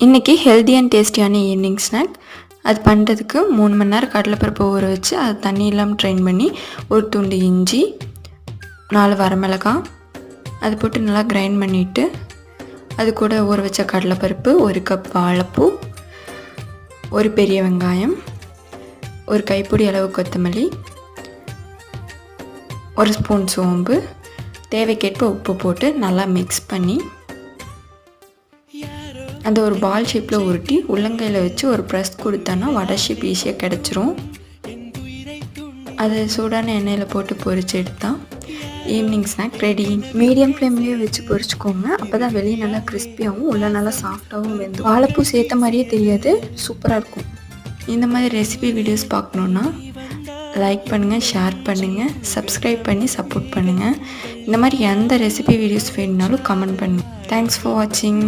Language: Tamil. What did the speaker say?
இன்றைக்கி ஹெல்தி அண்ட் டேஸ்டியான ஈவினிங் ஸ்நாக். அது பண்ணுறதுக்கு 3 மணி நேரம் கடலைப்பருப்பு ஊற வச்சு அதை தண்ணி இல்லாமல் ட்ரைன் பண்ணி ஒரு துண்டு இஞ்சி, 4 வரமிளகாய் அது போட்டு நல்லா கிரைண்ட் பண்ணிவிட்டு அது கூட ஊற வச்ச கடலைப்பருப்பு, 1 கப் வாழைப்பூ, ஒரு பெரிய வெங்காயம், ஒரு கைப்பிடி அளவு கொத்தமல்லி, 1 ஸ்பூன் சோம்பு, தேவைக்கேற்ப உப்பு போட்டு நல்லா மிக்ஸ் பண்ணி அந்த ஒரு பால் ஷேப்பில் உருட்டி உள்ளங்கையில் வச்சு ஒரு ப்ரெஸ் கொடுத்தோன்னா வடை ஷேப் ஈஸியாக கிடச்சிரும். அதை சூடான எண்ணெயில் போட்டு பொரிச்சு எடுத்தால் ஈவினிங் ஸ்நாக் ரெடி. மீடியம் ஃப்ளேம்லேயே வச்சு பொரிச்சுக்கோங்க. அப்போ தான் வெளியே நல்லா கிறிஸ்பியாகவும் உள்ள நல்லா சாஃப்டாகவும் வெந்து வாழைப்பூ சேர்த்த மாதிரியே தெரியாது, சூப்பராக இருக்கும். இந்த மாதிரி ரெசிபி வீடியோஸ் பார்க்கணுன்னா லைக் பண்ணுங்கள், ஷேர் பண்ணுங்கள், சப்ஸ்கிரைப் பண்ணி சப்போர்ட் பண்ணுங்கள். இந்த மாதிரி எந்த ரெசிபி வீடியோஸ் வேணுனாலும் கமெண்ட் பண்ணுங்கள். தேங்க்ஸ் ஃபார் வாட்சிங்.